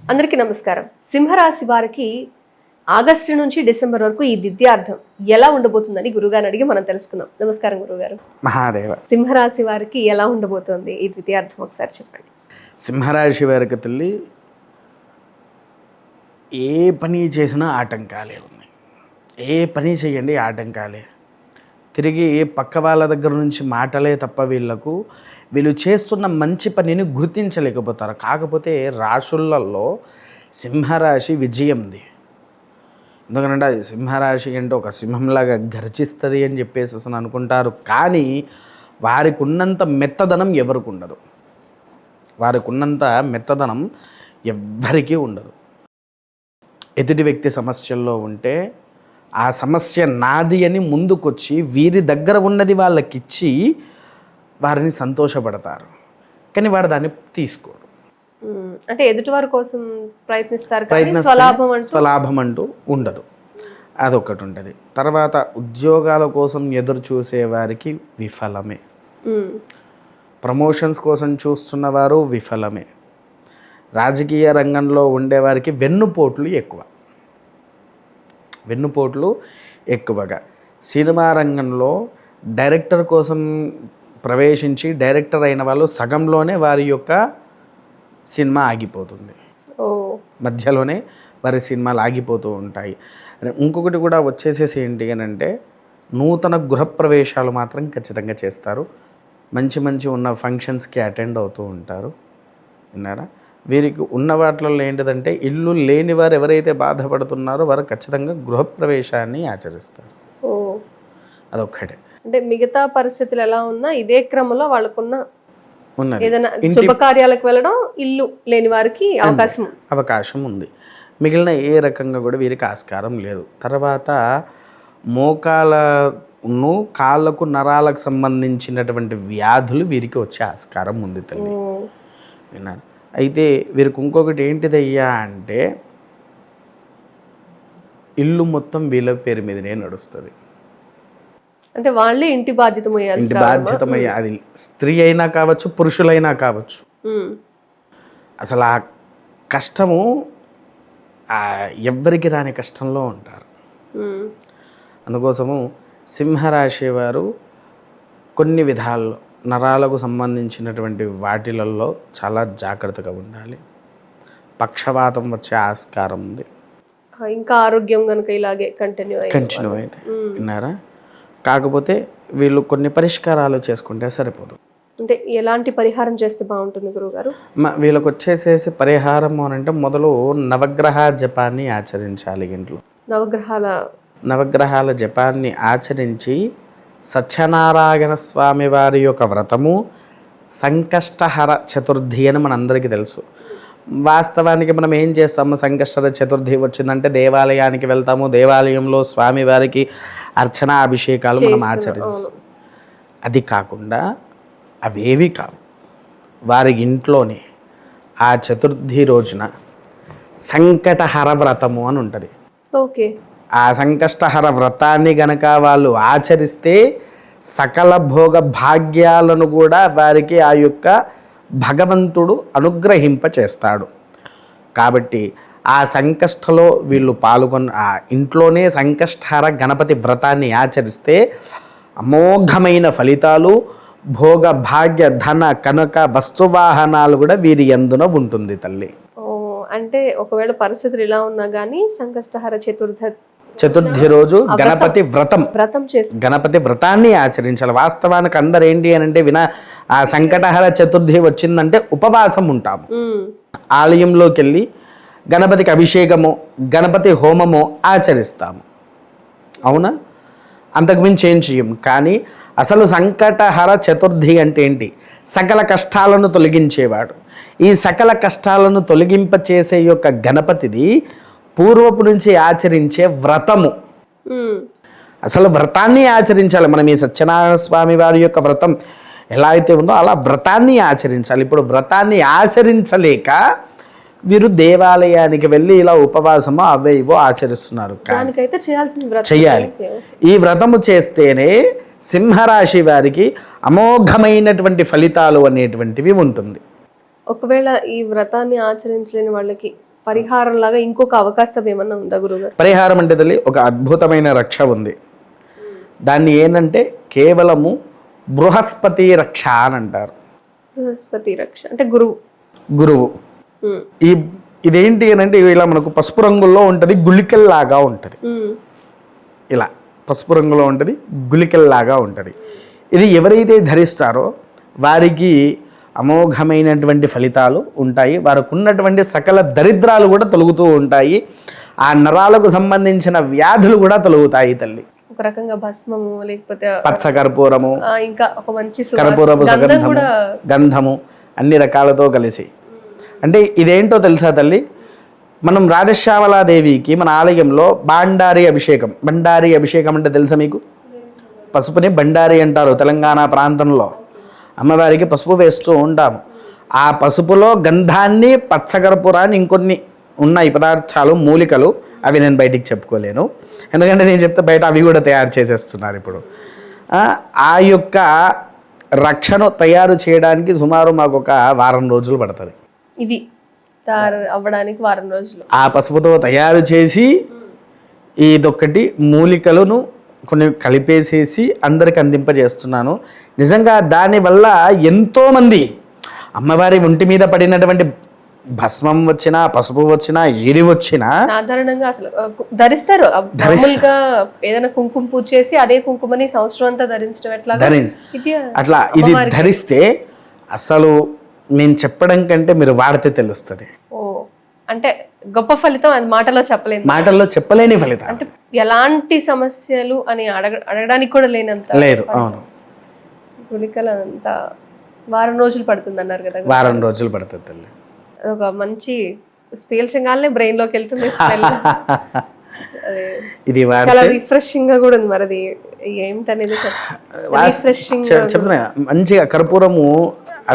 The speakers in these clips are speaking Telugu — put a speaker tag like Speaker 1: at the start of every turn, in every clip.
Speaker 1: అందరికీ నమస్కారం. సింహరాశి వారికి ఆగస్టు నుంచి డిసెంబర్ వరకు ఈ విద్యార్థం ఎలా ఉండబోతుందని గురుగారిని అడిగి మనం తెలుసుకుందాం. నమస్కారం గురుగారు.
Speaker 2: మహాదేవ.
Speaker 1: సింహరాశి వారికి ఎలా ఉండబోతోంది ఈ విద్యార్థం ఒకసారి చెప్పండి.
Speaker 2: సింహరాశి వారికి తల్లి ఏ పని చేసినా ఆటంకాలే ఉన్నాయి. ఏ పని చేయండి ఆటంకాలే. తిరిగి పక్క వాళ్ళ దగ్గర నుంచి మాటలే తప్ప వీళ్ళు చేస్తున్న మంచి పనిని గుర్తించలేకపోతారు. కాకపోతే రాశులలో సింహరాశి విజయంది. ఎందుకంటే అది సింహరాశి అంటే ఒక సింహంలాగా గర్జిస్తుంది అని చెప్పేసి అసలు అనుకుంటారు. కానీ వారికి ఉన్నంత మెత్తదనం ఎవరికి ఉండదు. వారికి ఉన్నంత మెత్తదనం ఎవ్వరికీ ఉండదు. ఎదుటి వ్యక్తి సమస్యల్లో ఉంటే ఆ సమస్య నాది అని ముందుకొచ్చి వీరి దగ్గర ఉన్నది వాళ్ళకిచ్చి వారిని సంతోషపడతారు. కానీ వాడు దాన్ని తీసుకోడు.
Speaker 1: అంటే ఎదుటివారి కోసం ప్రయత్నిస్తారు,
Speaker 2: స్వలాభం అంటూ ఉండదు. అదొకటి ఉంటుంది. తర్వాత ఉద్యోగాల కోసం ఎదురు చూసే వారికి విఫలమే. ప్రమోషన్స్ కోసం చూస్తున్నవారు విఫలమే. రాజకీయ రంగంలో ఉండేవారికి వెన్నుపోట్లు ఎక్కువగా. సినిమా రంగంలో డైరెక్టర్ కోసం ప్రవేశించి డైరెక్టర్ అయిన వాళ్ళు సగంలోనే వారి యొక్క సినిమా ఆగిపోతుంది. మధ్యలోనే వారి సినిమాలు ఆగిపోతూ ఉంటాయి. ఇంకొకటి కూడా వచ్చేసేసి ఏంటి అని అంటే నూతన గృహప్రవేశాలు మాత్రం ఖచ్చితంగా చేస్తారు. మంచి ఉన్న ఫంక్షన్స్కి అటెండ్ అవుతూ ఉంటారు. విన్నారా? వీరికి ఉన్న వాటిల్లో ఏంటిదంటే ఇల్లు లేని వారు ఎవరైతే బాధపడుతున్నారో వారు ఖచ్చితంగా గృహప్రవేశాన్ని ఆచరిస్తారు. అదొక్కటే.
Speaker 1: అంటే మిగతా పరిస్థితులు ఎలా ఉన్నా ఇదే క్రమంలో వాళ్ళకున్న ఏదైనా శుభకార్యాలకు వెళ్ళడం, ఇల్లు లేని వారికి
Speaker 2: అవకాశం ఉంది. మిగిలిన ఏ రకంగా కూడా వీరికి ఆస్కారం లేదు. తర్వాత మోకాళ్ళను కాళ్ళకు నరాలకు సంబంధించినటువంటి వ్యాధులు వీరికి వచ్చే ఆస్కారం ఉంది తల్లి. విన్నాను. అయితే వీరికి ఇంకొకటి ఏంటిదయ్యా అంటే ఇల్లు మొత్తం వీళ్ళ పేరు మీదనే నడుస్తుంది.
Speaker 1: అంటే వాళ్ళే ఇంటి బాధ్యతమయ్యే
Speaker 2: అది స్త్రీ అయినా కావచ్చు, పురుషులైనా కావచ్చు. అసలు ఆ కష్టము ఎవ్వరికి రాని కష్టంలో ఉంటారు. అందుకోసము సింహరాశి వారు కొన్ని విధాల్లో నరాలకు సంబంధించినటువంటి వాటిలలో చాలా జాగ్రత్తగా ఉండాలి. పక్షవాతం వచ్చే ఆస్కారం ఉంది.
Speaker 1: ఇంకా ఆరోగ్యం కనుక ఇలాగే కంటిన్యూ
Speaker 2: అయితే విన్నారా? కాకపోతే వీళ్ళు కొన్ని పరిష్కారాలు చేసుకుంటే సరిపోదు.
Speaker 1: అంటే ఎలాంటి పరిహారం చేస్తే బాగుంటుంది గురువుగారు?
Speaker 2: వీళ్ళకి వచ్చేసేసి పరిహారం అని అంటే మొదలు నవగ్రహ జపాన్ని ఆచరించాలి. ఇంట్లో నవగ్రహాల జపాన్ని ఆచరించి సత్యనారాయణ స్వామి వారి యొక్క వ్రతము సంకష్టహర చతుర్థి అని మనందరికీ తెలుసు. వాస్తవానికి మనం ఏం చేస్తాము? సంకష్టహర చతుర్థి వచ్చిందంటే దేవాలయానికి వెళ్తాము. దేవాలయంలో స్వామివారికి అర్చన అభిషేకాలు మనం ఆచరిస్తాం. అది కాకుండా అవేవి కావు. వారి ఇంట్లోనే ఆ చతుర్థి రోజున సంకటహర వ్రతము అని ఉంటుంది.
Speaker 1: ఓకే.
Speaker 2: ఆ సంకష్టహర వ్రతాన్ని గనక వాళ్ళు ఆచరిస్తే సకల భోగ భాగ్యాలను కూడా వారికి ఆ యొక్క భగవంతుడు అనుగ్రహింప చేస్తాడు. కాబట్టి ఆ సంకష్టలో వీళ్ళు ఆ ఇంట్లోనే సంకష్టహర గణపతి వ్రతాన్ని ఆచరిస్తే అమోఘమైన ఫలితాలు, భోగ భాగ్య ధన కనుక వస్తువాహనాలు కూడా వీరి యందున ఉంటుంది తల్లి.
Speaker 1: అంటే ఒకవేళ పరిస్థితులు ఇలా ఉన్నా కానీ సంకష్టహర
Speaker 2: చతుర్థి రోజు గణపతి గణపతి వ్రతాన్ని ఆచరించాలి. వాస్తవానికి అందరు ఏంటి అని అంటే ఆ సంకటహర చతుర్థి వచ్చిందంటే ఉపవాసం ఉంటాము. ఆలయంలోకి వెళ్ళి గణపతికి అభిషేకము, గణపతి హోమము ఆచరిస్తాము. అవునా? అంతకుమించి ఏం చెయ్యం. కానీ అసలు సంకటహర చతుర్థి అంటే ఏంటి? సకల కష్టాలను తొలగించేవాడు. ఈ సకల కష్టాలను తొలగింపచేసే యొక్క గణపతిది పూర్వపు నుంచి ఆచరించే వ్రతము. అసలు వ్రతాన్ని ఆచరించాలి. మనం ఈ సత్యనారాయణ స్వామి వారి యొక్క వ్రతం ఎలా అయితే ఉందో అలా వ్రతాన్ని ఆచరించాలి. ఇప్పుడు వ్రతాన్ని ఆచరించలేక వీరు దేవాలయానికి వెళ్ళి ఇలా ఉపవాసము అవే ఇవో ఆచరిస్తున్నారు. చేయాలి. ఈ వ్రతము చేస్తేనే సింహరాశి వారికి అమోఘమైనటువంటి ఫలితాలు అనేటువంటివి ఉంటుంది.
Speaker 1: ఒకవేళ ఈ వ్రతాన్ని ఆచరించలేని వాళ్ళకి పరిహారం లాగా ఇంకొక అవకాశం ఏమన్నా ఉందా గురుగారు?
Speaker 2: పరిహారం అంటే తల్లి ఒక అద్భుతమైన రక్ష ఉంది. దాన్ని ఏంటంటే కేవలము బృహస్పతి రక్ష అని అంటారు.
Speaker 1: బృహస్పతి రక్ష అంటే గురువు.
Speaker 2: ఇదేంటి అని అంటే ఇలా మనకు పసుపు రంగుల్లో ఉంటుంది, గుళికల్లాగా ఉంటుంది. ఇలా పసుపు రంగులో ఉంటుంది, గుళికల్లాగా ఉంటుంది. ఇది ఎవరైతే ధరిస్తారో వారికి అమోఘమైనటువంటి ఫలితాలు ఉంటాయి. వారికి ఉన్నటువంటి సకల దరిద్రాలు కూడా తొలగుతూ ఉంటాయి. ఆ నరాలకు సంబంధించిన వ్యాధులు కూడా తొలగుతాయి తల్లి.
Speaker 1: ఒక రకంగా భస్మము, లేకపోతే
Speaker 2: పచ్చ కర్పూరము,
Speaker 1: ఇంకా ఒక మంచి
Speaker 2: కర్పూరపు సుగంధము, గంధము అన్ని రకాలతో కలిసి. అంటే ఇదేంటో తెలుసా తల్లి, మనం రాజశ్యామలాదేవికి మన ఆలయంలో బండారి అభిషేకం అంటే తెలుసా మీకు? పసుపుని బండారి అంటారు తెలంగాణ ప్రాంతంలో. అమ్మవారికి పసుపు వేస్తూ ఉంటాము. ఆ పసుపులో గంధాన్ని, పచ్చకర్పూరాన్ని, ఇంకొన్ని ఉన్నాయి పదార్థాలు, మూలికలు, అవి నేను బయటికి చెప్పుకోలేను. ఎందుకంటే నేను చెప్తే బయట అవి కూడా తయారు చేసేస్తున్నారు ఇప్పుడు. ఆ యొక్క రక్షను తయారు చేయడానికి సుమారు మాకు ఒక వారం రోజులు పడుతుంది.
Speaker 1: ఇది తయారు అవ్వడానికి వారం రోజులు. ఆ
Speaker 2: పసుపుతో తయారు చేసి ఇదొక్కటి మూలికలను కొన్ని కలిపేసేసి అందరికి అందింపజేస్తున్నాను. నిజంగా దానివల్ల ఎంతోమంది అమ్మవారి ఒంటి మీద పడినటువంటి భస్మం వచ్చినా, పసుపు వచ్చినా, ఏది వచ్చినా
Speaker 1: సాధారణంగా అసలు ధరిస్తారు. మామూలుగా ఏదైనా కుంకుమ పూజ చేసి అదే కుంకుమని సంవత్సరం అంతా ధరించడం
Speaker 2: అట్లా ఇది ధరిస్తే అసలు నేను చెప్పడం కంటే మీరు వాడితే తెలుస్తుంది.
Speaker 1: అంటే గొప్ప ఫలితం అది మాటల్లో
Speaker 2: చెప్పలేని ఫలితం.
Speaker 1: అంటే ఎలాంటి సమస్యలు అని అడగడానికి కూడా లేనంత
Speaker 2: లేదు. అవును,
Speaker 1: గుళికలు అంతా వారం రోజులు పడుతుంది అన్నారు కదా.
Speaker 2: వారం రోజులు పడుతుంది తల్లి.
Speaker 1: ఒక మంచి పీల్చగానే బ్రెయిన్ లోకి వెళ్తుంది.
Speaker 2: ఇది
Speaker 1: చాలా రిఫ్రెషింగ్ గా కూడా ఉంది. మరి అది ఏమిటనేది
Speaker 2: చెప్తున్నా. మంచిగా కర్పూరము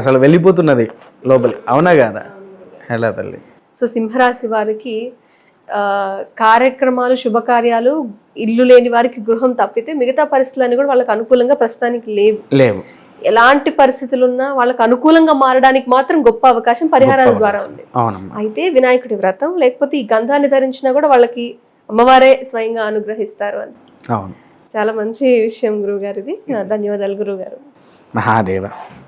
Speaker 2: అసలు వెళ్ళిపోతున్నది లోపలి. అవునా కాదా? ఎలా తల్లి?
Speaker 1: సో సింహరాశి వారికి కార్యక్రమాలు, శుభకార్యాలు, ఇల్లు లేని వారికి గృహం తప్పితే మిగతా పరిస్థితులన్నీ కూడా వాళ్ళకి అనుకూలంగా ప్రస్తుతానికి లేవు. ఎలాంటి పరిస్థితులు ఉన్నా వాళ్ళకి అనుకూలంగా మారడానికి మాత్రం గొప్ప అవకాశం పరిహారాల ద్వారా ఉంది. అయితే వినాయకుడి వ్రతం లేకపోతే ఈ గంధాన్ని ధరించినా కూడా వాళ్ళకి అమ్మవారే స్వయంగా అనుగ్రహిస్తారు అని. చాలా మంచి విషయం గురువుగారు ఇది. ధన్యవాదాలు గురువుగారు.
Speaker 2: మహాదేవ.